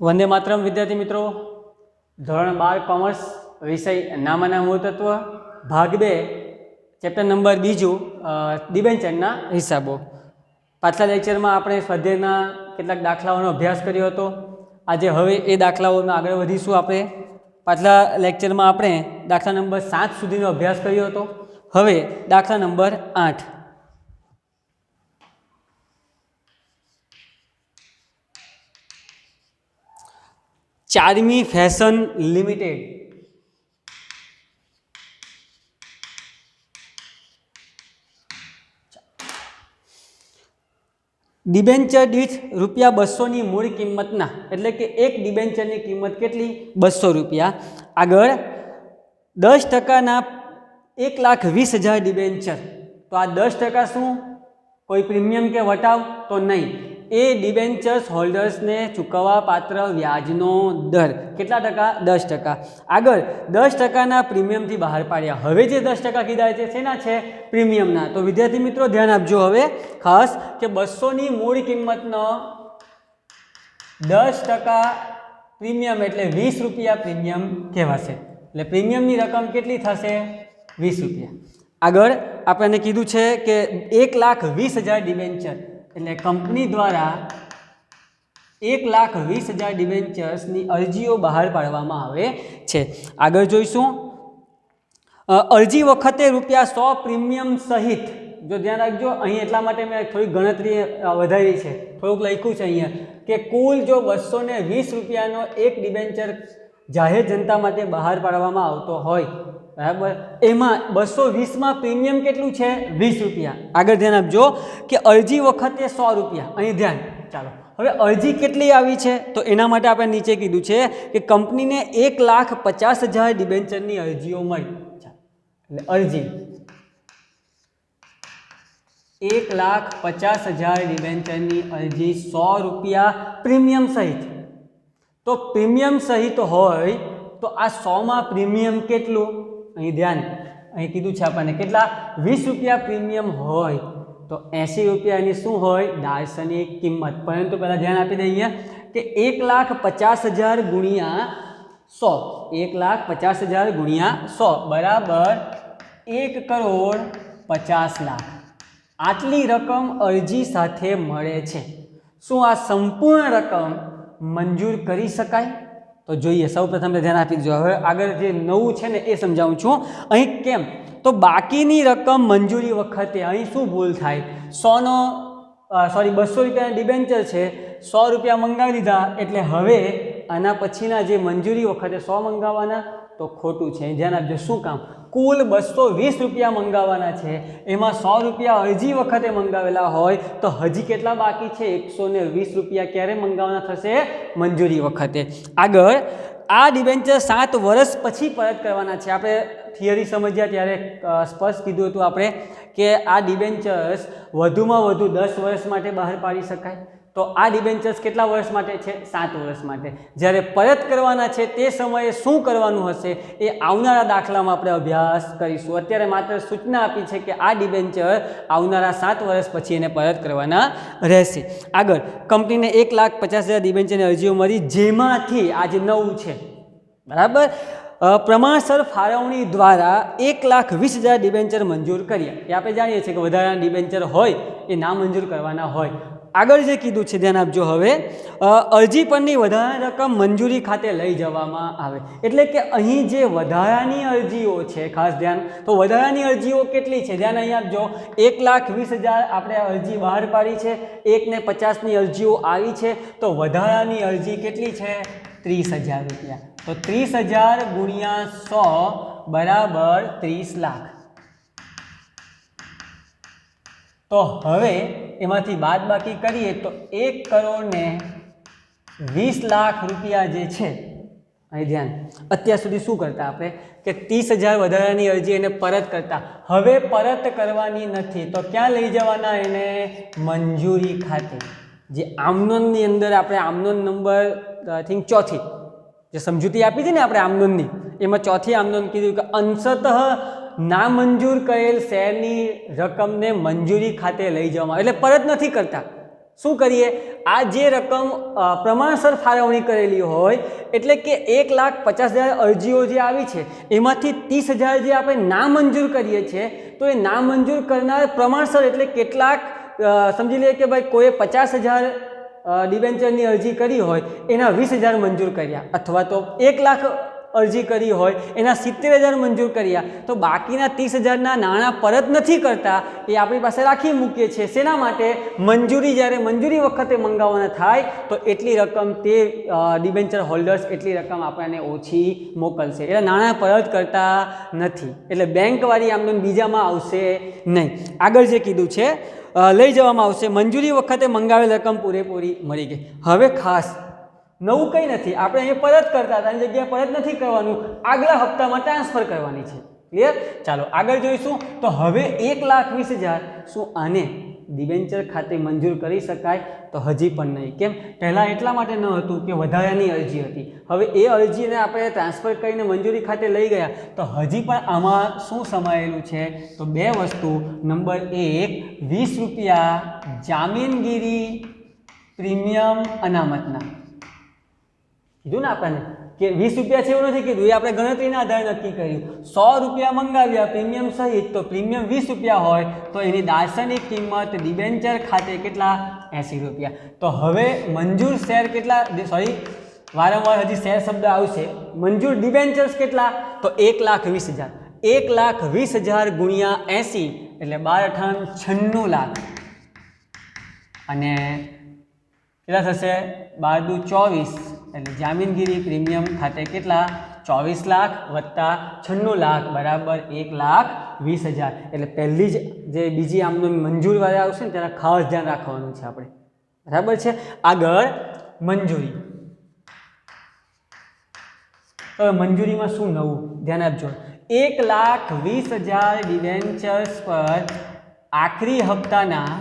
वंदे मातरम विद्यार्थी मित्रों, धोरण 12 कॉमर्स विषय नामाना मूलतत्व भाग 2 चैप्टर नंबर 2 डिबेन्चरना हिसाबो। पाछला लेक्चर में आपणे स्वाध्यायना केटलाक दाखलाओनो अभ्यास कर्यो हतो। आज हवे ए दाखलाओमां आगळ वधीशुं। आपणे पाछला लेक्चर में आपणे दाखला नंबर 7 सुधीनो अभ्यास कर्यो हतो। हवे दाखला number 8। Charmi fashion limited debenture दीठ ₹200 ની મૂળ કિંમતના એટલે કે એક ડિબેન્ચરની કિંમત કેટલી? 200 રૂપિયા। આગળ 10% 1,20,000 ડિબેન્ચર। તો આ 10% શું? કોઈ પ્રીમિયમ કે વટાવ તો નહીં, એ ડિબેન્ચર્સ હોલ્ડર્સને ચૂકવવા પાત્ર વ્યાજનો દર કેટલા ટકા? 10%। આગળ 10%ના પ્રીમિયમથી બહાર પાડ્યા। હવે જે 10% કીધા છે શેના છે? પ્રીમિયમના। તો વિદ્યાર્થી મિત્રો ધ્યાન આપજો હવે ખાસ કે 200 ની મૂળ કિંમતનો 10% પ્રીમિયમ એટલે 20 રૂપિયા પ્રીમિયમ કહેવાશે। એટલે પ્રીમિયમની રકમ કેટલી થશે? 20 રૂપિયા। આગળ આપણને કીધું છે કે 1,20,000 ડિબેન્ચર એટલે કંપની દ્વારા 1,20,000 ડિબેન્ચર્સની અરજીઓ બહાર પાડવામાં આવે છે। આગળ જોઈશું અરજી વખતે ₹100 પ્રીમિયમ સહિત। જો ધ્યાન રાખજો, અહીં એટલા માટે મેં થોડી ગણતરી વધારી છે, થોડુંક લખ્યું છે અહીંયા કે કુલ જો 220 રૂપિયાનો એક ડિબેન્ચર જાહેર જનતા માટે બહાર પાડવામાં આવતો હોય, બરાબર, એમાં 220માં પ્રીમિયમ કેટલું છે? 20 રૂપિયા। આગળ ધ્યાન આપજો કે અરજી વખતે 100 રૂપિયા। અહીં ધ્યાન, ચાલો હવે અરજી કેટલી આવી છે તો એના માટે આપણે નીચે કીધું છે કે કંપનીને 1,50,000 ડિબેન્ચરની અરજીઓ મળી। એટલે અરજી 1,50,000 ડિબેન્ચરની અરજી 100 રૂપિયા પ્રીમિયમ સહિત। તો પ્રીમિયમ સહિત હોય તો આ 100માં પ્રીમિયમ કેટલું? અહીં ધ્યાન, અહીં કીધું છે આપણને કેટલા? 20 રૂપિયા પ્રીમિયમ હોય તો 80 રૂપિયાની શું હોય? દાર્શનિક કિંમત। પરંતુ પહેલાં ધ્યાન આપી દઈએ કે 1,50,000 ગુણ્યા 100, 1,50,000 ગુણ્યા 100 બરાબર 1,50,00,000। આટલી રકમ અરજી સાથે મળે છે। શું આ સંપૂર્ણ રકમ મંજૂર કરી શકાય? તો જોઈએ, સૌ પ્રથમ ધ્યાન આપી દીજો। હવે આગળ જે નવું છે ને એ સમજાવું છું। અહીં કેમ તો બાકીની રકમ મંજૂરી વખતે અહીં શું ભૂલ થાય? 200 રૂપિયાના ડિબેન્ચર છે, 100 રૂપિયા મંગાવી દીધા એટલે હવે આના પછીના જે મંજૂરી વખતે 100 મંગાવવાના તો ખોટું છે। ધ્યાન આપજો, શું કામ? કુલ 220 રૂપિયા મંગાવવાના છે, એમાં 100 રૂપિયા અરજી વખતે મંગાવેલા હોય તો હજી કેટલા બાકી છે? 120 રૂપિયા ક્યારે મંગાવવાના થશે? મંજૂરી વખતે। આગળ આ ડિબેન્ચર 7 વર્ષ પછી પરત કરવાના છે। આપણે થિયરી સમજ્યા ત્યારે સ્પષ્ટ કીધું હતું આપણે કે આ ડિબેન્ચર્સ વધુમાં વધુ 10 વર્ષ માટે બહાર પાડી શકાય। તો આ ડિબેન્ચર્સ કેટલા વર્ષ માટે છે? 7 વર્ષ માટે। જ્યારે પરત કરવાના છે તે સમયે શું કરવાનું હશે એ આવનારા દાખલામાં આપણે અભ્યાસ કરીશું। અત્યારે માત્ર સૂચના આપી છે કે આ ડિબેન્ચર આવનારા 7 વર્ષ પછી એને પરત કરવાના રહેશે। આગળ કંપનીને 1,50,000 ડિબેન્ચરની અરજીઓ મળી, જેમાંથી આજે નવું છે, બરાબર, પ્રમાણસર ફાળવણી દ્વારા 1,20,000 ડિબેન્ચર મંજૂર કર્યા। એ આપણે જાણીએ છીએ કે વધારાના ડિબેન્ચર હોય એ ના મંજૂર કરવાના હોય। આગળ જે કીધું છે ધ્યાન આપજો, હવે અરજી પરની વધારાની રકમ મંજૂરી ખાતે લઈ જવામાં આવે। એટલે કે અહીં જે વધારાની અરજીઓ છે, ખાસ ધ્યાન, તો વધારાની અરજીઓ કેટલી છે? ધ્યાન અહીં આપજો, 1,20,000 આપણે અરજી બહાર પાડી છે, 1,50,000ની અરજીઓ આવી છે, તો વધારાની અરજી કેટલી છે? 30,000 રૂપિયા। તો 30,000 ગુણ્યા 100 બરાબર 30 લાખ। તો હવે એમાંથી બાદ બાકી કરીએ તો 1,20,00,000 રૂપિયા જે છે, અહીં ધ્યાન, અત્યાર સુધી શું કરતા આપણે કે 30,000 વધારાની અરજી એને પરત કરતા, હવે પરત કરવાની નથી તો ક્યાં લઈ જવાના એને? મંજૂરી ખાતે। જે આમનોનની અંદર આપણે આમનોન નંબર આઈ થિંક ચોથી જે સમજૂતી આપી હતી ને આપણે આમનોનની, એમાં ચોથી આમનોન કીધું કે અંશતઃ નામંજૂર કરેલ શેરની રકમને મંજૂરી ખાતે લઈ જવામાં, એટલે પરત નથી કરતા, શું કરીએ, આ જે રકમ પ્રમાણસર ફાળવણી કરેલી હોય એટલે કે 1,50,000 અરજીઓ જે આવી છે એમાંથી 30,000 જે આપણે નામંજૂર કરીએ છીએ તો એ નામંજૂર કરનાર પ્રમાણસર એટલે કેટલાક સમજી લઈએ કે ભાઈ કોઈએ 50,000 ડિબેન્ચરની અરજી કરી હોય એના 20,000 મંજૂર કર્યા, અથવા તો 1,00,000 અરજી કરી હોય એના 70,000 મંજૂર કર્યા, તો બાકીના 30,000ના નાણાં પરત નથી કરતા, એ આપણી પાસે રાખી મૂકીએ છીએ. શેના માટે? મંજૂરી જ્યારે મંજૂરી વખતે મંગાવવાના થાય તો એટલી રકમ તે ડિબેન્ચર હોલ્ડર્સ એટલી રકમ આપણને ઓછી મોકલશે, એટલે નાણાં પરત કરતા નથી. એટલે બેંકવાળી આમદન બીજામાં આવશે નહીં. આગળ જે કીધું છે લઈ જવામાં આવશે. મંજૂરી વખતે મંગાવેલ રકમ પૂરેપૂરી મળી ગઈ. હવે ખાસ નવું કંઈ નથી, આપણે અહીંયા પરત કરતા હતા એની જગ્યાએ પરત નથી કરવાનું, આગલા હપ્તામાં ટ્રાન્સફર કરવાની છે. ક્લિયર? ચાલો આગળ જોઈશું. તો હવે 1,20,000 શું આને ડિબેન્ચર ખાતે મંજૂર કરી શકાય? તો હજી પણ નહીં. કેમ? પહેલાં એટલા માટે ન હતું કે વધારાની અરજી હતી. હવે એ અરજીને આપણે ટ્રાન્સફર કરીને મંજૂરી ખાતે લઈ ગયા તો હજી પણ આમાં શું સમાયેલું છે? તો બે વસ્તુ. નંબર 1, 20 રૂપિયા જામીનગીરી પ્રીમિયમ અનામતના. કીધું ને આપણને કે 20 રૂપિયા છે એવું નથી કીધું, એ આપણે ગણતરીના આધારે નક્કી કર્યું. 100 રૂપિયા મંગાવ્યા પ્રીમિયમ સહિત, તો પ્રીમિયમ 20 રૂપિયા હોય તો એની દાર્શનિક કિંમત ડિબેન્ચર ખાતે કેટલા? 80 રૂપિયા. તો હવે મંજૂર શેર કેટલા? સોરી, વારંવાર હજી શેર શબ્દ આવશે. મંજૂર ડિબેન્ચર્સ કેટલા? તો 1,20,000. 1,20,000 ગુણ્યા 80 એટલે 12,98,96 લાખ. અને કેટલા થશે? 12,24 એટલે જામીનગીરી પ્રીમિયમ ખાતે કેટલા? 24 લાખ વત્તા 96 લાખ બરાબર 1,20,000. એટલે પહેલી જ જે બીજી આમદન મંજૂરવાળા આવશે ને ત્યારે ખાસ ધ્યાન રાખવાનું છે આપણે. બરાબર છે? આગળ મંજૂરી. હવે મંજૂરીમાં શું નવું? ધ્યાન આપજો. 1,20,000 ડિબેન્ચર્સ પર આખરી હપ્તાના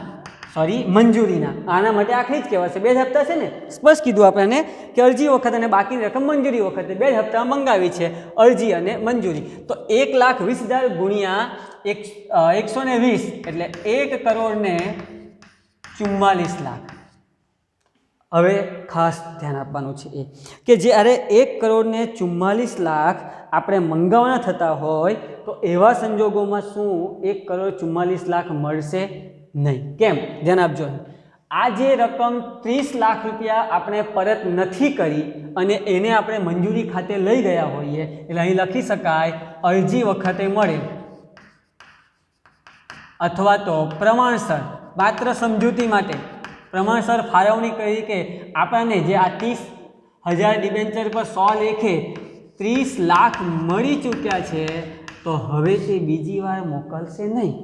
મંજૂરીના, આના માટે આખરી જ કહેવાશે, 2 જ હપ્તા છે ને. સ્પષ્ટ કીધું આપણને કે અરજી વખતે અને બાકીની રકમ મંજૂરી વખતે 2 જ હપ્તા મંગાવી છે, અરજી અને મંજૂરી. તો 1,20,000 ગુણ્યા 120 એટલે 1,44,00,000. હવે ખાસ ધ્યાન આપવાનું છે એ કે જ્યારે 1,44,00,000 આપણે મંગાવવાના થતા હોય તો એવા સંજોગોમાં શું 1,44,00,000 મળશે નહીં? કેમ? ધ્યાન આપજો. આ જે રકમ 30 લાખ રૂપિયા આપણે પરત નથી કરી અને એને આપણે મંજૂરી ખાતે લઈ ગયા હોઈએ એટલે અહીં લખી શકાય અરજી વખતે મળે અથવા તો પ્રમાણસર, માત્ર સમજૂતી માટે પ્રમાણસર ફાળવણી કરી કે આપણને જે આ 30,000 ડિબેન્ચર પર 100 લેખે 30 લાખ મળી ચૂક્યા છે તો હવે તે બીજી વાર મોકલશે નહીં.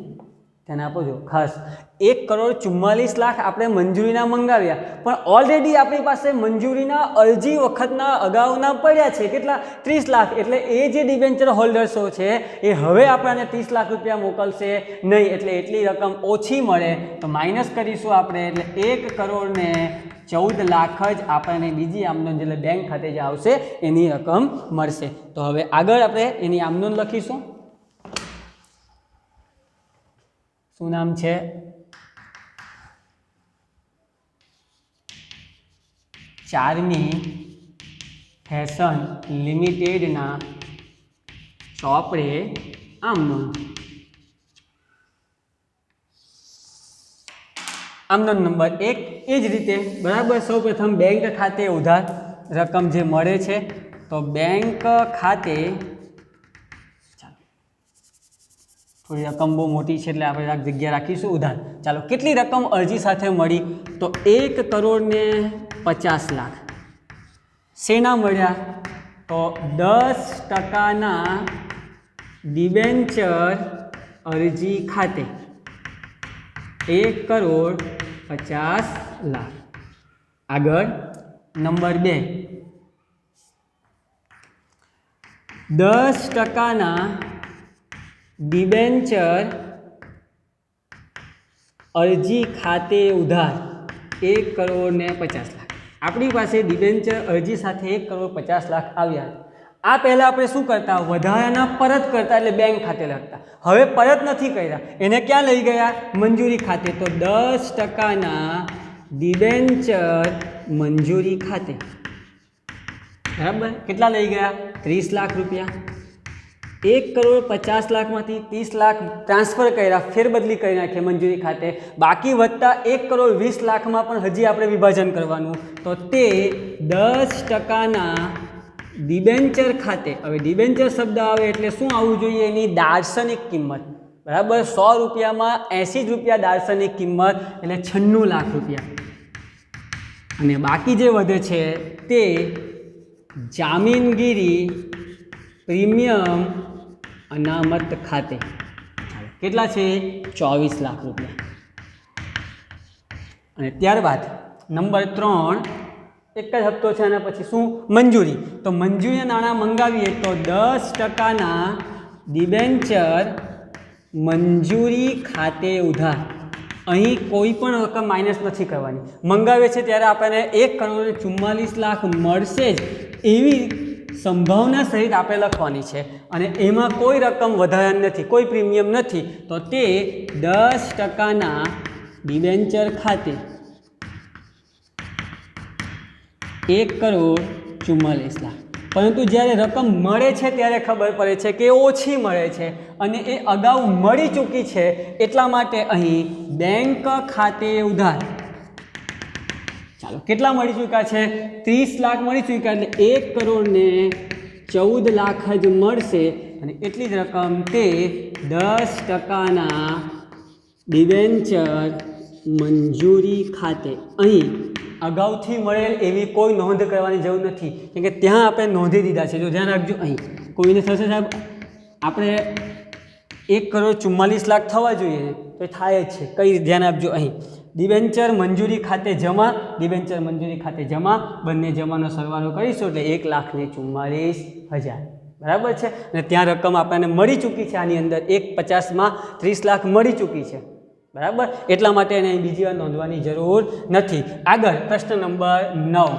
ધ્યાન આપો ખાસ. 1,44,00,000 આપણે મંજૂરીના મંગાવ્યા પણ ઓલરેડી આપણી પાસે મંજૂરીના અરજી વખતના અગાઉના પડ્યા છે કેટલા? 30 લાખ. એટલે એ જે ડિબેન્ચર હોલ્ડર્સો છે એ હવે આપણને 30 લાખ રૂપિયા મોકલશે નહીં, એટલે એટલી રકમ ઓછી મળે તો માઇનસ કરીશું આપણે, એટલે 1,14,00,000 જ આપણને બીજી આમદન એટલે બેંક ખાતે જે આવશે એની રકમ મળશે. તો હવે આગળ આપણે એની આમદન લખીશું. શું નામ છે? ચારમી ફેશન લિમિટેડના ચોપડે આમદન. આમદન નંબર 1 એ જ રીતે બરાબર. સૌપ્રથમ બેંક ખાતે ઉધાર રકમ જે મળે છે તો બેંક ખાતે થોડી રકમ બહુ મોટી છે એટલે આપણે જગ્યા રાખીશું ઉધાર. ચાલો કેટલી રકમ અરજી સાથે મળી? તો 1,50,00,000. શેના મળ્યા? તો 10% ડિબેન્ચર અરજી ખાતે 1,50,00,000. આગળ નંબર 2, 10% ડિબેન્ચર અરજી ખાતે ઉધાર 1,50,00,000. આપણી પાસે ડિબેન્ચર અરજી સાથે 1,50,00,000 આવ્યા. આ પહેલાં આપણે શું કરતા? વધારાના પરત કરતા એટલે બેંક ખાતે લખતા. હવે પરત નથી કર્યા, એને ક્યાં લઈ ગયા? મંજૂરી ખાતે. તો 10% ડિબેન્ચર મંજૂરી ખાતે, બરાબર કેટલા લઈ ગયા 30 લાખ રૂપિયા, 1,50,00,000માંથી 30 લાખ ટ્રાન્સફર કર્યા, ફેરબદલી કરી નાખીએ મંજૂરી ખાતે, બાકી વધતા 1,20,00,000માં પણ હજી આપણે વિભાજન કરવાનું, તો તે 10%ના ડિબેન્ચર ખાતે. હવે ડિબેન્ચર શબ્દ આવે એટલે શું આવવું જોઈએ? એની દાર્શનિક કિંમત, બરાબર 100 રૂપિયામાં 80 રૂપિયા દાર્શનિક કિંમત એટલે 96 લાખ રૂપિયા, અને બાકી જે વધે છે તે જામીનગીરી પ્રીમિયમ અનામત ખાતે. કેટલા છે? 24 લાખ રૂપિયા. અને ત્યારબાદ નંબર 3 એક જ હપ્તો છે, અને પછી શું? મંજૂરી. તો મંજૂરીના નાણાં મંગાવીએ તો 10%ના ડિબેન્ચર મંજૂરી ખાતે ઉધાર. અહીં કોઈ પણ રકમ માઇનસ નથી કરવાની. મંગાવે છે ત્યારે આપણને 1,44,00,000 મળશે જ એવી સંભાવના સહિત આપણે લખવાની છે, અને એમાં કોઈ રકમ વધારાની નથી, કોઈ પ્રીમિયમ નથી, તો તે 10%ના ડિબેન્ચર ખાતે 1,44,00,000. પરંતુ જ્યારે રકમ મળે છે ત્યારે ખબર પડે છે કે ઓછી મળે છે, અને એ અગાઉ મળી ચૂકી છે, એટલા માટે અહીં બેંક ખાતે ઉધાર. ચાલો કેટલા મળી ચૂક્યા છે? 30 લાખ મળી ચૂક્યા, એટલે 1,14,00,000 જ મળશે, અને એટલી જ રકમ તે 10%ના ડિબેન્ચર મંજૂરી ખાતે. અહીં અગાઉથી મળેલ એવી કોઈ નોંધ કરવાની જરૂર નથી, કેમ કે ત્યાં આપણે નોંધી દીધા છે. જો ધ્યાન રાખજો, અહીં કોઈને થશે સાહેબ આપણે 1,44,00,000 થવા જોઈએ, તો થાય જ છે. કઈ ધ્યાન આપજો, અહીં ડિબેન્ચર મંજૂરી ખાતે જમા, ડિબેન્ચર મંજૂરી ખાતે જમા, બંને જમાનો સરવાળો કરીશું એટલે 1,44,000, બરાબર છે. અને ત્યાં રકમ આપણને મળી ચૂકી છે, આની અંદર 1,50,000માં 30 લાખ મળી ચૂકી છે, બરાબર. એટલા માટે એને બીજી વાર નોંધવાની જરૂર નથી. આગળ પ્રશ્ન નંબર 9.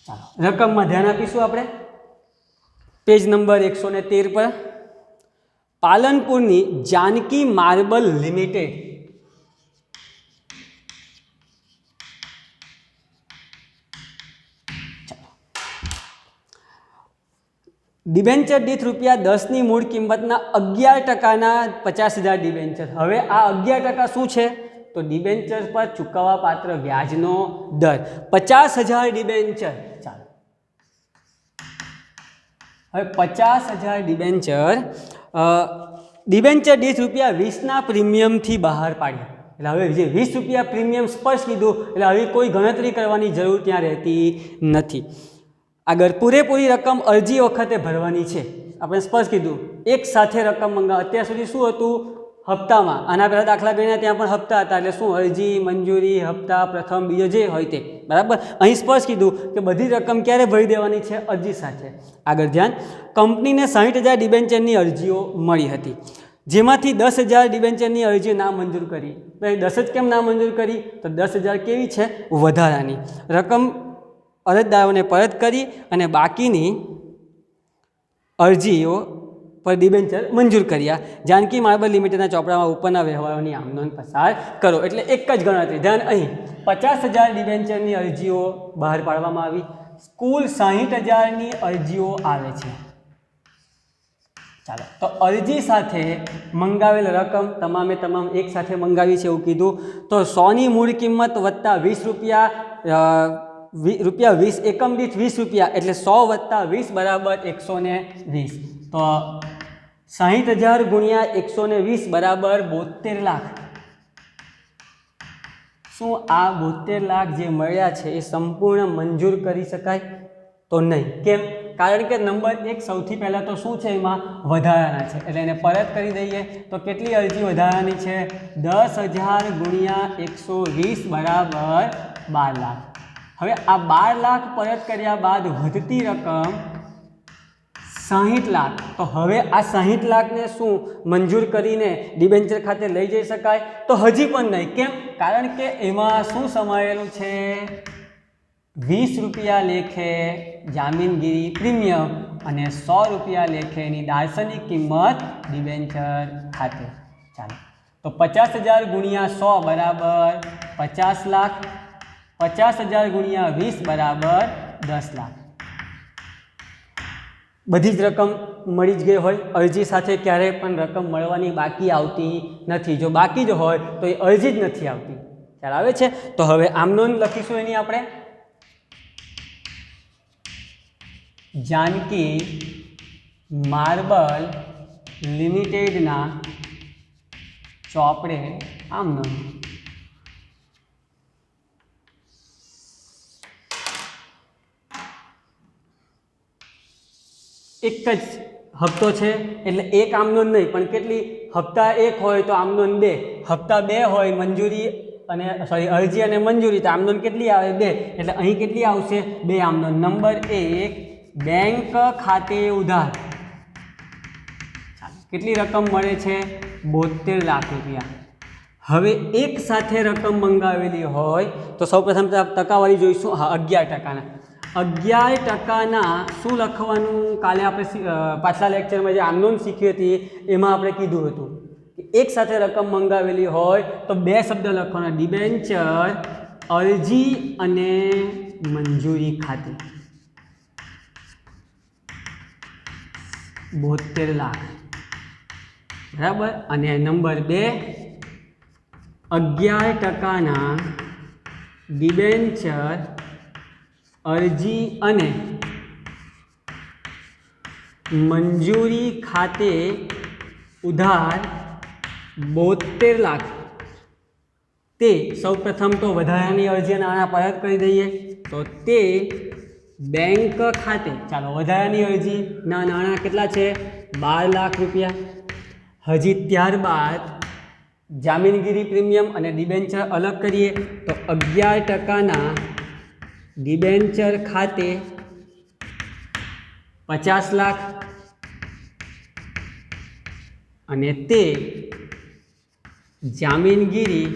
ચાલો રકમમાં ધ્યાન આપીશું આપણે. પેજ નંબર 113 પર પાલનપુરની જાનકી માર્બલ લિમિટેડ ડિબેન્ચર દીઠ ₹10ની મૂળ કિંમતના 11%ના 50,000 ડિબેન્ચર. હવે આ 11% શું છે? તો ડિબેન્ચર પર ચૂકવવા પાત્ર વ્યાજનો દર. 50,000 ડિબેન્ચર. ચાલો હવે 50,000 ડિબેન્ચર ડિબેન્ચર દીઠ ₹20ના પ્રીમિયમથી બહાર પાડ્યા. એટલે હવે જે ₹20 પ્રીમિયમ સ્પર્શ કીધું, એટલે હવે કોઈ ગણતરી કરવાની જરૂર ત્યાં રહેતી નથી. આગળ પૂરેપૂરી રકમ અરજી વખતે ભરવાની છે. આપણે સ્પષ્ટ કીધું એક સાથે રકમ મંગાવ. અત્યાર સુધી શું હતું? હપ્તામાં. આના પહેલાં દાખલા ગણ્યા ત્યાં પણ હપ્તા હતા, એટલે શું? અરજી, મંજૂરી, હપ્તા, પ્રથમ, બીજો જે હોય તે, બરાબર. અહીં સ્પષ્ટ કીધું કે બધી રકમ ક્યારે ભરી દેવાની છે? અરજી સાથે. આગળ ધ્યાન, કંપનીને 60,000 ડિબેન્ચરની અરજીઓ મળી હતી, જેમાંથી 10,000 ડિબેન્ચરની અરજીઓ નામંજૂર કરી. 10 જ કેમ નામંજૂર કરી? તો 10,000 કેવી છે? વધારાની રકમ અરજદારોને પરત કરી, અને બાકીની અરજીઓ પર ડિબેન્ચર મંજૂર કર્યા. જાનકી માર્બલ લિમિટેડના ચોપડામાં ઉપરના વ્યવહારોની આમ નોંધ પસાર કરો. એટલે એક જ ગણતરી. ધ્યાન, અહીં 50,000 ડિબેન્ચરની અરજીઓ બહાર પાડવામાં આવી, કુલ 60,000ની અરજીઓ આવે છે. ચાલો, તો અરજી સાથે મંગાવેલ રકમ તમામે તમામ એક સાથે મંગાવી છે એવું કીધું, તો 100ની મૂળ કિંમત વત્તા ₹20 એકમ દીઠ ₹20, એટલે 100 + 20 બરાબર 120. તો 60,000 ગુણ્યા 120 બરાબર 72 લાખ. શું આ 72 લાખ જે મળ્યા છે એ સંપૂર્ણ મંજૂર કરી શકાય? તો નહીં. કેમ? કારણ કે નંબર 1 સૌથી પહેલાં તો શું છે? એમાં વધારાના છે, એટલે એને પરત કરી દઈએ. તો કેટલી અરજી વધારાની છે? 10,000 ગુણ્યા 120 બરાબર 12 લાખ. હવે આ 12 લાખ પરત કર્યા બાદ વધતી રકમ 60 લાખ. તો હવે આ 60 લાખને શું મંજૂર કરીને ડિબેન્ચર ખાતે લઈ જઈ શકાય? તો હજી પણ નહીં. કેમ? કારણ કે એમાં શું સમાયેલું છે? ₹20 લેખે જામીનગીરી પ્રીમિયમ અને ₹100 લેખેની દાર્શનિક કિંમત ડિબેન્ચર ખાતે. ચાલો તો 50,000 ગુણ્યા 100 બરાબર 50 લાખ, 50,000 ગુણ્યા 20 બરાબર 10 લાખ. બધી જ રકમ મળી જ ગઈ હોય. અરજી સાથે ક્યારેય પણ રકમ મળવાની બાકી આવતી નથી. જો બાકી જ હોય તો એ અરજી જ નથી આવતી. ખ્યાલ આવે છે? તો હવે આમનોંધ લખીશું એની આપણે. જાનકી માર્બલ લિમિટેડના ચોપડે આમનોંધ. એક જ હપ્તો છે એટલે એક આમનોંધ નહીં, પણ કેટલી? હપ્તા 1 હોય તો આમનોંધ 2, હપ્તા 2 હોય મંજૂરી અને અરજી અને મંજૂરી તો આમનોંધ કેટલી આવે? 2. એટલે અહીં કેટલી આવશે? 2 આમનોંધ. નંબર 1 બેંક ખાતે ઉધાર. કેટલી રકમ મળે છે? 72 લાખ રૂપિયા. હવે એક સાથે રકમ મંગાવેલી હોય તો સૌપ્રથમ ટકાવારી જોઈશું. હા, 11%. 11%ના શું લખવાનું? કાલે આપણે પાછલા લેક્ચરમાં જે આમનોંધ શીખી હતી એમાં આપણે કીધું હતું કે એક સાથે રકમ મંગાવેલી હોય તો 2 શબ્દ લખવાના: ડિબેન્ચર અરજી અને મંજૂરી ખાતે. 72 લાખ બરાબર. અને નંબર 2 11%ના ડિબેન્ચર અરજી અને મંજૂરી ખાતે ઉધાર 72 લાખ. તે સૌપ્રથમ તો વધારાની અરજી નાણાં પરત કરી દઈએ તો તે બેંક ખાતે. ચાલો, વધારાની અરજીના નાણાં કેટલા છે? 12 લાખ રૂપિયા. હજી ત્યારબાદ જામીનગીરી પ્રીમિયમ અને ડિબેન્ચર અલગ કરીએ તો 11%ના ડિબેન્ચર ખાતે 50 લાખ અને તે જામીનગીરી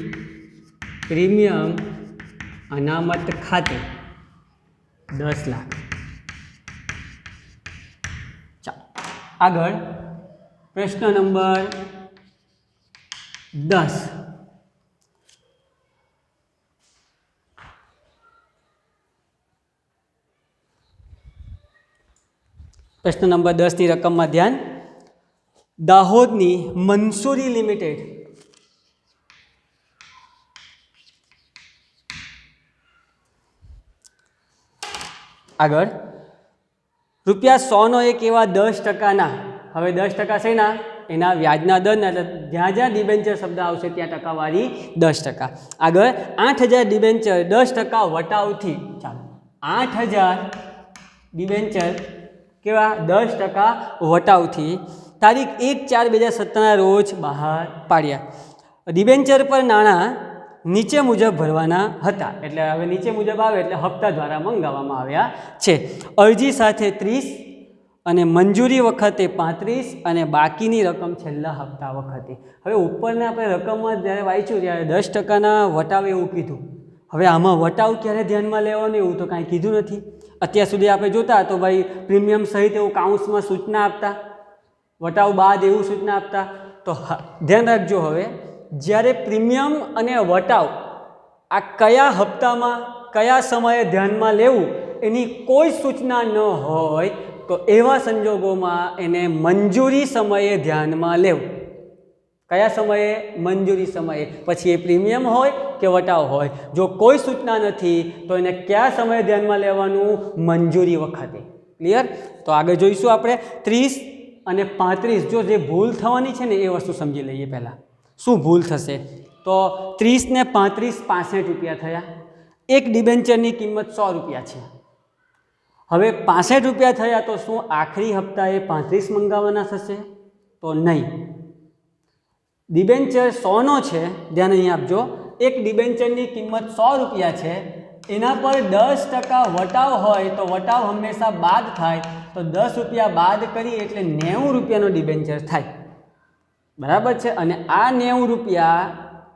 પ્રીમિયમ અનામત ખાતે 10 લાખ. ચાલો આગળ પ્રશ્ન નંબર 10. પ્રશ્ન નંબર 10ની રકમમાં ધ્યાન. દાહોદની મંસૂરી લિમિટેડ આગળ ₹100નો એક એવા 10%ના, હવે 10% છે ના એના વ્યાજના દરના, એટલે જ્યાં જ્યાં ડિબેન્ચર શબ્દ આવશે ત્યાં ટકાવારી 10%. આગળ 8,000 ડિબેન્ચર 10% વટાવથી. ચાલો, 8,000 ડિબેન્ચર કેવા? 10% વટાવથી તારીખ 1/4/2017ના રોજ બહાર પાડ્યા. ડિબેન્ચર પર નાણાં નીચે મુજબ ભરવાના હતા. એટલે હવે નીચે મુજબ આવે એટલે હપ્તા દ્વારા મંગાવવામાં આવ્યા છે. અરજી સાથે 30 અને મંજૂરી વખતે 35 અને બાકીની રકમ છેલ્લા હપ્તા વખતે. હવે ઉપરના આપણે રકમમાં જ્યારે વાંચ્યું ત્યારે 10%ના વટાવ એવું કીધું. હવે આમાં વટાવ ક્યારે ધ્યાનમાં લેવાનું એવું તો કાંઈ કીધું નથી. અત્યાર સુધી આપણે જોતા તો ભાઈ પ્રીમિયમ સહિત એવું કાઉન્સમાં સૂચના આપતા, વટાવ બાદ એવું સૂચના આપતા. તો ધ્યાન રાખજો, હવે જ્યારે પ્રીમિયમ અને વટાવ આ કયા હપ્તામાં કયા સમયે ધ્યાનમાં લેવું એની કોઈ સૂચના ન હોય તો એવા સંજોગોમાં એને મંજૂરી સમયે ધ્યાનમાં લેવું. કયા સમયે? મંજૂરી સમયે. પછી એ પ્રીમિયમ હોય કે વટાવ હોય, જો કોઈ સૂચના નથી તો એને કયા સમયે ધ્યાનમાં લેવાનું? મંજૂરી વખતે. ક્લિયર? તો આગળ જોઈશું આપણે 30 અને 35. જો જે ભૂલ થવાની છે ને એ વસ્તુ સમજી લઈએ પહેલાં. શું ભૂલ થશે? તો 30 ને 35 ₹65 થયા. એક ડિબેન્ચરની કિંમત ₹100 છે. હવે ₹65 થયા તો શું આખરી હપ્તાએ 35 મંગાવવાના થશે? તો નહીં. ડિબેન્ચર 100નો છે, ધ્યાન અહીં આપજો. એક ડિબેન્ચરની કિંમત ₹100 છે, એના પર 10% વટાવ હોય તો વટાવ હંમેશા બાદ થાય. તો ₹10 બાદ કરી એટલે ₹90નો ડિબેન્ચર થાય. બરાબર છે? અને આ ₹90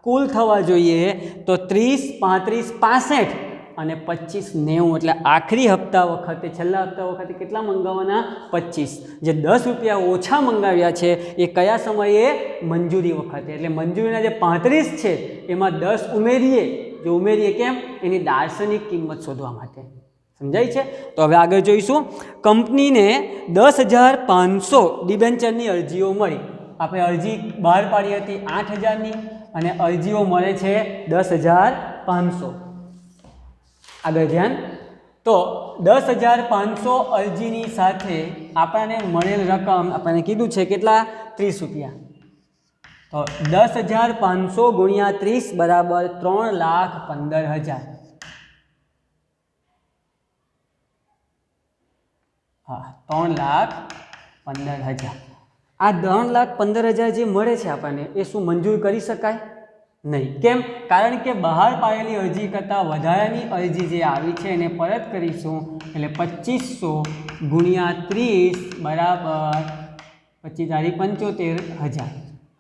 કુલ થવા જોઈએ તો 30, 35, 65 અને 25.90 એટલે આખરી હપ્તા વખતે છેલ્લા હપ્તા વખતે કેટલા મંગાવવાના 25. જે 10 રૂપિયા ઓછા મંગાવ્યા છે એ કયા સમયે મંજૂરી વખતે, એટલે મંજૂરીના જે 35 છે એમાં 10 ઉમેરીએ. જો ઉમેરીએ કેમ? એની દાર્શનિક કિંમત શોધવા માટે. સમજાય છે? તો હવે આગળ જોઈશું. કંપનીને 10,500 ડિબેન્ચરની અરજીઓ મળી. આપણે અરજી બહાર પાડી હતી 8,000ની અને અરજીઓ મળે છે 10,500. આગળ ધ્યાન. તો 10,500 અરજીની સાથે આપણને મળેલ રકમ આપણને કીધું છે કેટલા? 30 રૂપિયા. તો 10,500 ગુણ્યા 30 બરાબર 3,15,000. હા, 3,15,000. આ 3,15,000 જે મળે છે આપણને એ શું મંજૂર કરી શકાય? નહીં. કેમ? કારણ કે બહાર પાડેલી અરજી કરતાં વધારાની અરજી જે આવી છે એને પરત કરીશું. એટલે 2500 ગુણ્યા 30 બરાબર 25,75,000.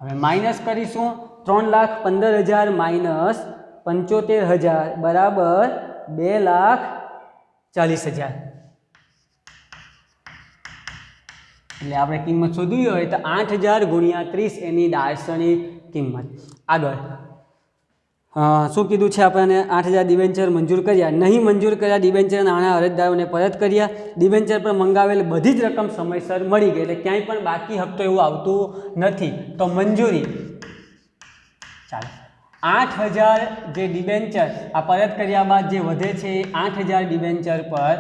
હવે માઇનસ કરીશું. 3,15,000 માઇનસ 75,000 બરાબર 2,40,000. એટલે આપણે કિંમત શોધવી હોય તો 8,000 ગુણ્યા 30 એની દાર્શનિક કિંમત. આગળ શું કીધું છે આપણને? 8,000 ડિબેન્ચર મંજૂર કર્યા. નહીં મંજૂર કર્યા ડિબેન્ચર નાણાં અરજદારોને પરત કર્યા. ડિબેન્ચર પર મંગાવેલ બધી જ રકમ સમયસર મળી ગઈ. એટલે ક્યાંય પણ બાકી હપ્તો એવું આવતું નથી. તો મંજૂરી. ચાલો, 8,000 જે ડિબેન્ચર આ પરત કર્યા બાદ જે વધે છે એ 8,000 ડિબેન્ચર પર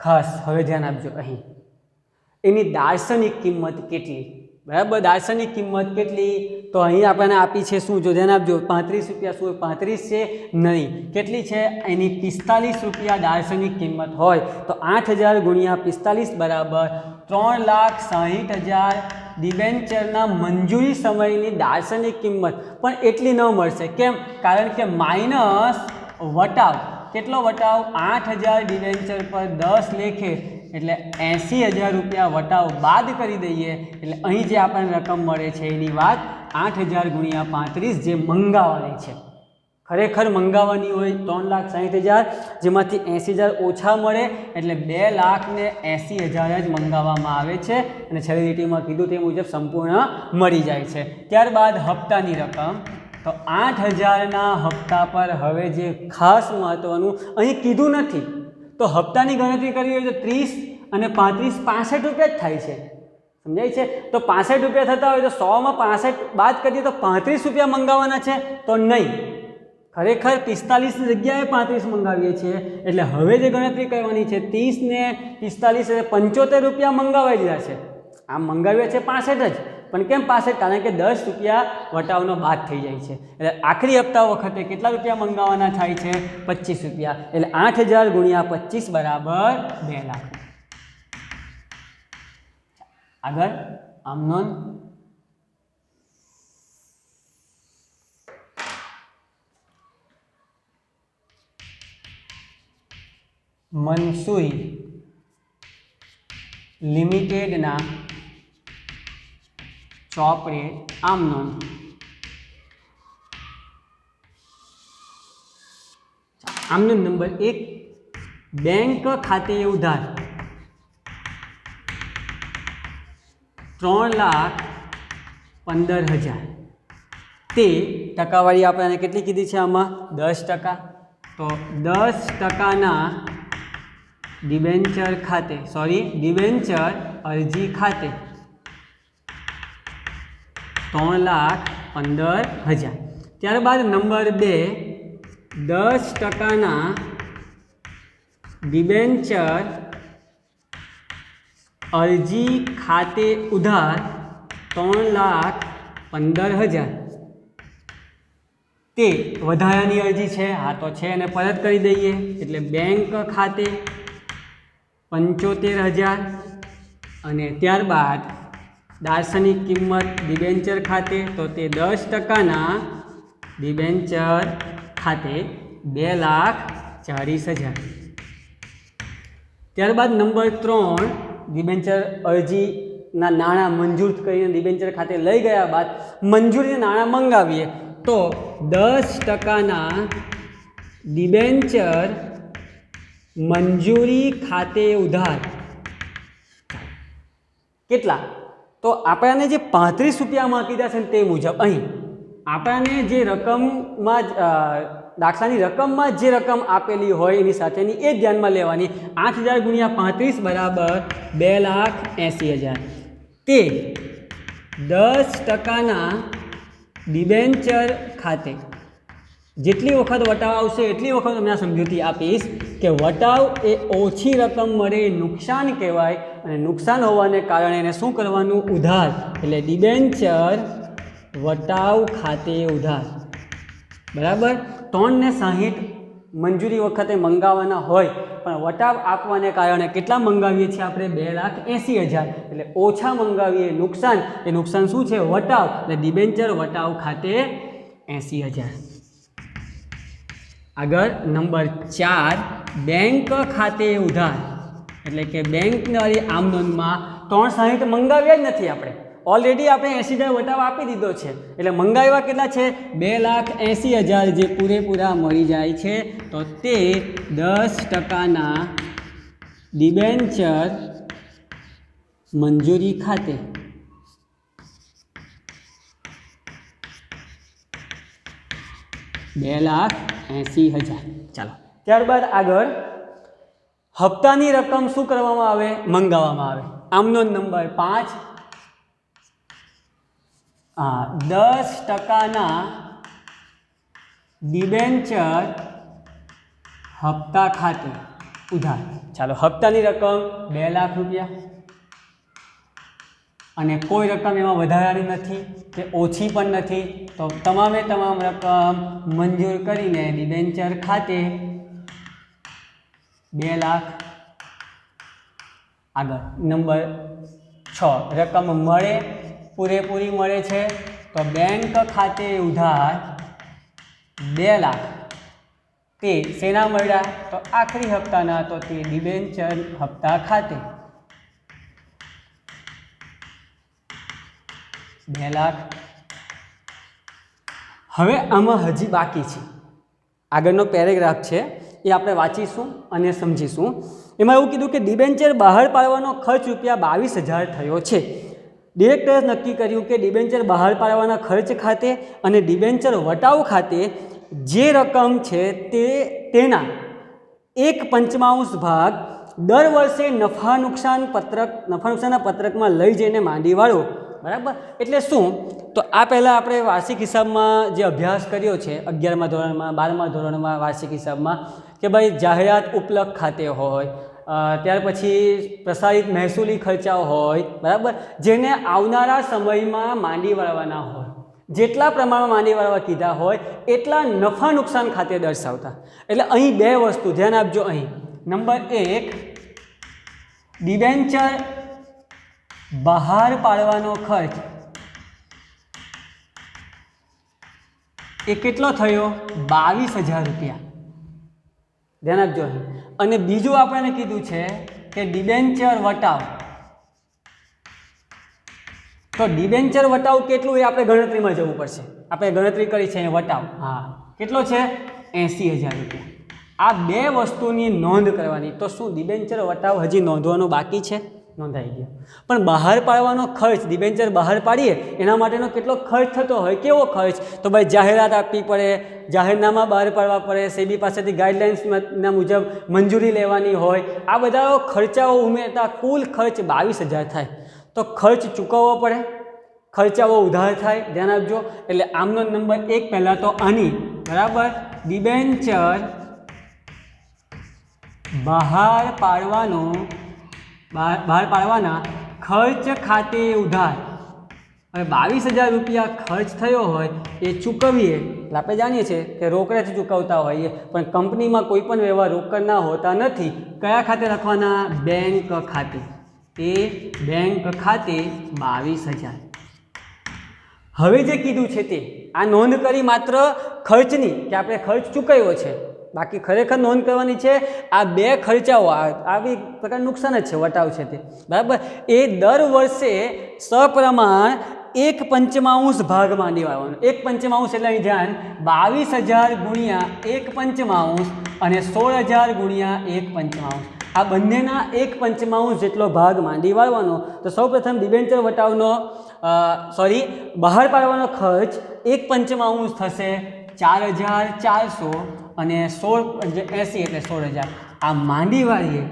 ખાસ હવે ધ્યાન આપજો. અહીં એની દાર્શનિક કિંમત કેટલી? બરાબર, દાર્શનિક કિંમત કેટલી? તો અહીં આપણને આપી છે શું? જો ધ્યાન આપજો. 35 રૂપિયા. શું 35 છે? નહીં. કેટલી છે? એની 45 રૂપિયા દાર્શનિક કિંમત હોય તો 8,000 ગુણ્યા 45 બરાબર 3,60,000 ડિબેન્ચરના મંજૂરી સમયની દાર્શનિક કિંમત. પણ એટલી ન મળશે. કેમ? કારણ કે માઇનસ વટાવ. કેટલો વટાવ? 8,000 ડિબેન્ચર પર 10 લેખે એટલે 80,000 રૂપિયા વટાવ બાદ કરી દઈએ એટલે અહીં જે આપણને રકમ મળે છે એની વાત 8,000 ગુણ્યા 35 જે મંગાવવાની છે. ખરેખર મંગાવવાની હોય 3,60,000, જેમાંથી 80,000 ઓછા મળે એટલે 2,80,000 જ મંગાવવામાં આવે છે અને છેલ્લી લીટીમાં કીધું તે મુજબ સંપૂર્ણ મળી જાય છે. ત્યારબાદ હપ્તાની રકમ. તો 8,000ના હપ્તા પર હવે જે ખાસ મહત્વનું અહીં કીધું નથી. તો હપ્તાની ગણતરી કરવી હોય તો 30 અને 35 65 રૂપિયા જ થાય છે. સમજાય છે? તો 65 રૂપિયા થતા હોય તો 100માં 65 બાદ કરીએ તો 35 રૂપિયા મંગાવવાના છે. તો નહીં, ખરેખર 45ની જગ્યાએ 35 મંગાવીએ છીએ. એટલે હવે જે ગણતરી કરવાની છે 30 ને 45 એટલે 75 રૂપિયા મંગાવાઈ દીધા છે. આમ મંગાવ્યા છે 65 જ, પણ કેમ 65? કારણ કે 10 રૂપિયા વટાવનો બાદ થઈ જાય છે. એટલે આખરી હપ્તા વખતે કેટલા રૂપિયા મંગાવવાના થાય છે? 25 રૂપિયા. એટલે 8,000 ગુણ્યા 25 બરાબર 2 લાખ. આગળ આમ નોંધ. મનસુરી લિમિટેડના ચોપડે આમ નોંધ. આમનો નંબર 1, બેંક ખાતે ઉધાર 3,15,000. તે ટકાવારી આપણે કેટલી કીધી છે આમાં? 10%. તો 10%ના ડિબેન્ચર ખાતે, ડિબેન્ચર અરજી ખાતે 3,15,000. ત્યારબાદ નંબર 2, 10%ના ડિબેન્ચર અરજી ખાતે ઉધાર 3,15,000. તે વધારાની અરજી છે. હા તો છે અને પરત કરી દઈએ એટલે બેંક ખાતે 75,000 અને ત્યારબાદ દાર્શનિક કિંમત ડિબેન્ચર ખાતે તો તે 10%ના ડિબેન્ચર ખાતે 2,40,000. ત્યારબાદ નંબર 3, ડિબેન્ચર અરજીના નાણાં મંજૂર કરીને ડિબેન્ચર ખાતે લઈ ગયા બાદ મંજૂરીના નાણાં મંગાવીએ તો 10%ના ડિબેન્ચર મંજૂરી ખાતે ઉધાર કેટલા? તો આપણને જે 35 રૂપિયામાં કીધા છે ને તે મુજબ અહીં આપણને જે રકમમાં દાખલાની રકમમાં જે રકમ આપેલી હોય એની સાથેની એ ધ્યાનમાં લેવાની. 8000 ગુણ્યા 35 બરાબર 2,80,000. તે 10%ના ડિબેન્ચર ખાતે જેટલી વખત વટાવ આવશે એટલી વખત તમને આ સમજૂતી આપીશ કે વટાવ એ ઓછી રકમ મળે એ નુકસાન કહેવાય, અને નુકસાન હોવાને કારણે એને શું કરવાનું? ઉધાર. એટલે ડિબેન્ચર વટાવ ખાતે ઉધાર. બરાબર. 360 મંજૂરી વખતે મંગાવવાના હોય પણ વટાવ આપવાને કારણે કેટલા મંગાવીએ છીએ આપણે? 2,80,000. એટલે ઓછા મંગાવીએ નુકસાન. એ નુકસાન શું છે? વટાવ. એટલે ડિબેન્ચર વટાવ ખાતે 80,000. આગળ નંબર 4 બેંક ખાતે ઉધાર. એટલે કે બેંકની આમ નોંધમાં 360 મંગાવ્યા જ નથી આપણે, ઓલરેડી આપણે 80,000 વટાવ આપી દીધો છે. એટલે મંગાવ્યા કેટલા છે? 2,80,000 જે પૂરેપૂરા મળી જાય છે. તો તે 10%ના ડિબેન્ચર મંજૂરી ખાતે $2,80,000. ચાલો ત્યારબાદ આગળ હપ્તાની રકમ શું કરવામાં આવે? મંગાવવામાં આવે. આમનો નંબર 5 10%ના ડિબેન્ચર હપ્તા ખાતે ઉધાર. ચાલો હપ્તાની રકમ 2,00,000 રૂપિયા અને કોઈ રકમ એમાં વધારાની નથી કે ઓછી પણ નથી, તો તમામે તમામ રકમ મંજૂર કરીને ડિબેન્ચર ખાતે 2,00,000. આગળ નંબર 6 રકમ મળે પૂરેપૂરી મળે છે તો બેંક ખાતે ઉધાર 2,00,000. તે શેના મળ્યા? તો આખરી હપ્તાના, તો તે ડિબેન્ચર હપ્તા ખાતે 2,00,000. હવે આમાં હજી બાકી છે, આગળનો પેરેગ્રાફ છે એ આપણે વાંચીશું અને સમજીશું. એમાં એવું કીધું કે ડિબેન્ચર બહાર પાડવાનો ખર્ચ ₹22,000 થયો છે. ડિરેક્ટરે નક્કી કર્યું કે ડિબેન્ચર બહાર પાડવાના ખર્ચ ખાતે અને ડિબેન્ચર વટાવ ખાતે જે રકમ છે તેના 1/5 ભાગ દર વર્ષે નફા નુકસાનના પત્રકમાં લઈ જઈને માંડી વાળો. બરાબર. એટલે શું? તો આ પહેલાં આપણે વાર્ષિક હિસાબમાં જે અભ્યાસ કર્યો છે 11મા ધોરણમાં 12મા ધોરણમાં વાર્ષિક હિસાબમાં કે ભાઈ જાહેરાત ઉપલબ્ધ ખાતે હોય, ત્યાર પછી પ્રસારિત મહેસૂલી ખર્ચાઓ હોય, બરાબર, જેને આવનારા સમયમાં માંડી વાળવાના હોય, જેટલા પ્રમાણમાં માંડી વાળવા કીધા હોય એટલા નફા નુકસાન ખાતે દર્શાવતા. એટલે અહીં બે વસ્તુ ધ્યાન આપજો. અહીં નંબર 1 ડિબેન્ચર બહાર પાડવાનો ખર્ચ એ કેટલો થયો? 22,000 રૂપિયા. ધ્યાન આપજો. અને બીજું આપણને કીધું છે કે ડિબેન્ચર વટાવ. તો ડિબેન્ચર વટાવ કેટલું એ આપણે ગણતરીમાં જવું પડશે. આપણે ગણતરી કરી છે વટાવ. હા, કેટલો છે? 80,000 રૂપિયા. આ બે વસ્તુની નોંધ કરવાની. તો શું ડિબેન્ચર વટાવ હજી નોંધવાનો બાકી છે? નોંધાઈ ગયો. પણ બહાર પાડવાનો ખર્ચ, ડિબેન્ચર બહાર પાડીએ એના માટેનો કેટલો ખર્ચ થતો હોય? કેવો ખર્ચ? તો ભાઈ જાહેરાત આપવી પડે, જાહેરનામા બહાર પાડવા પડે, સેબી પાસેથી ગાઈડલાઇન્સના મુજબ મંજૂરી લેવાની હોય. આ બધા ખર્ચાઓ ઉમેરતા કુલ ખર્ચ 22,000 થાય. તો ખર્ચ ચૂકવવો પડે, ખર્ચાઓ ઉધાર થાય. ધ્યાન આપજો. એટલે આમનો નંબર 1 પહેલાં તો આની બરાબર ડિબેન્ચર બહાર પાડવાના ખર્ચ ખાતે ઉધાર. હવે 22,000 રૂપિયા ખર્ચ થયો હોય એ ચૂકવીએ. એટલે આપણે જાણીએ છીએ કે રોકડેથી ચૂકવતા હોઈએ, પણ કંપનીમાં કોઈ પણ વ્યવહાર રોકડના હોતા નથી. કયા ખાતે રાખવાના? બેંક ખાતે. તે બેંક ખાતે 22,000. હવે જે કીધું છે તે આ નોંધ કરી માત્ર ખર્ચની કે આપણે ખર્ચ ચૂકવ્યો છે. બાકી ખરેખર નોંધ કરવાની છે આ બે ખર્ચાઓ, આવી પ્રકાર નુકસાન જ છે, વટાવ છે તે. બરાબર. એ દર વર્ષે સપ્રમાણ એક પંચમાંશ ભાગ માંડી વાળવાનો. એક પંચમાંશ એટલે અહીં ધ્યાન 22,000 ગુણ્યા એક પંચમાંશ અને 16,000 ગુણ્યા એક પંચમાંશ. આ બંનેના એક પંચમાંશ જેટલો ભાગ માંડી વાળવાનો. તો સૌપ્રથમ ડિબેન્ચર વટાવનો બહાર પાડવાનો ખર્ચ એક પંચમાંશ થશે 4,400 અને 80 એટલે 16,000. આ માંડી વાળીએ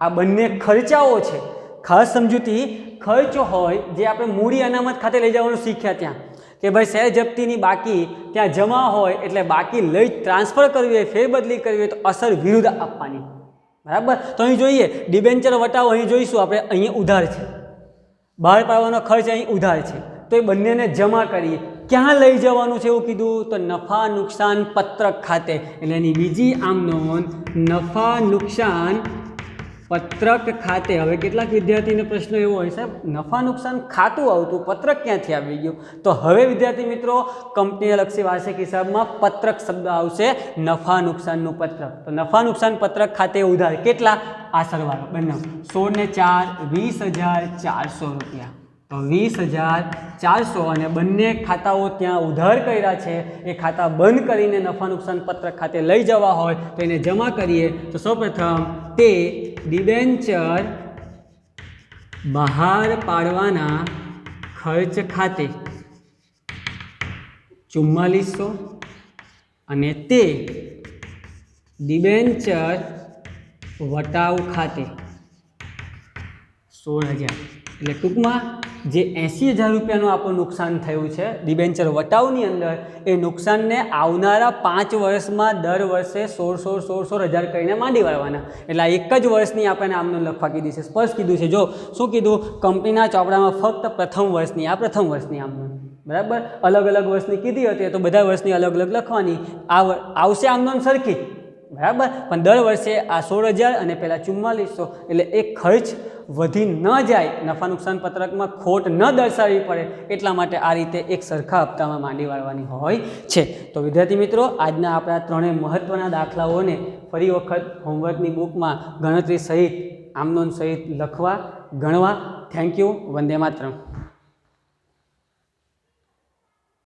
આ બંને ખર્ચાઓ છે. ખાસ સમજૂતી ખર્ચ હોય જે આપણે મૂડી અનામત ખાતે લઈ જવાનું શીખ્યા ત્યાં કે ભાઈ શેર જપ્તીની બાકી ત્યાં જમા હોય એટલે બાકી લઈ ટ્રાન્સફર કરવી હોય, ફેરબદલી કરવી હોય તો અસર વિરુદ્ધ આપવાની. બરાબર. તો અહીં જોઈએ ડિબેન્ચર વટાવો, અહીં જોઈશું આપણે અહીં ઉધાર છે, બહાર પાડવાનો ખર્ચ અહીં ઉધાર છે. તો એ બંનેને જમા કરીએ. ક્યાં લઈ જવાનું છે એવું કીધું તો નફા નુકસાન પત્રક ખાતે. એટલે એની બીજી આમ નોંધ નફા નુકસાન પત્રક ખાતે. હવે કેટલાક વિદ્યાર્થીનો પ્રશ્ન એવો હોય સાહેબ નફા નુકસાન ખાતું આવતું પત્રક ક્યાંથી આવી ગયું? તો હવે વિદ્યાર્થી મિત્રો કંપનીને લક્ષી વાર્ષિક હિસાબમાં પત્રક શબ્દ આવશે, નફા નુકસાનનું પત્રક. તો નફા નુકસાન પત્રક ખાતે ઉધાર કેટલા? આ સરવાળો બંને 16 ને 4 20,400 રૂપિયા. તો 20,400 અને બંને ખાતાઓ ત્યાં ઉધાર કર્યા છે. એ ખાતા બંધ કરીને નફા નુકસાન પત્રક ખાતે લઈ જવા હોય તો એને જમા કરીએ. તો સૌપ્રથમ તે ડિબેન્ચર બહાર પાડવાના ખર્ચ ખાતે 4400 અને તે ડિબેન્ચર વટાવ ખાતે 16,000. એટલે ટૂંકમાં જે 80,000 રૂપિયાનું આપણું નુકસાન થયું છે ડિબેન્ચર વટાવની અંદર, એ નુકસાનને આવનારા 5 વર્ષમાં દર વર્ષે 16,000 કરીને માંડી વાળવાના. એટલે આ એક જ વર્ષની આપણને આમનો લખવા કીધી છે, સ્પષ્ટ કીધું છે. જો શું કીધું, કંપનીના ચોપડામાં ફક્ત પ્રથમ વર્ષની, આ પ્રથમ વર્ષની આમનો, બરાબર. અલગ અલગ વર્ષની કીધી હતી તો બધા વર્ષની અલગ અલગ લખવાની. આવશે આમનો સરખી, બરાબર. પણ દર વર્ષે આ 16,000 અને પહેલાં 4400 એટલે એ ખર્ચ વધી ન જાય, નફા નુકસાન પત્રકમાં ખોટ ન દર્શાવવી પડે એટલા માટે આ રીતે એક સરખા હપ્તામાં માંડી વાળવાની હોય છે. તો વિદ્યાર્થી મિત્રો આજના આપણા ત્રણેય મહત્ત્વના દાખલાઓને ફરી વખત હોમવર્કની બુકમાં ગણતરી સહિત આમનોંધ સહિત લખવા, ગણવા. Thank you. વંદે માતરમ.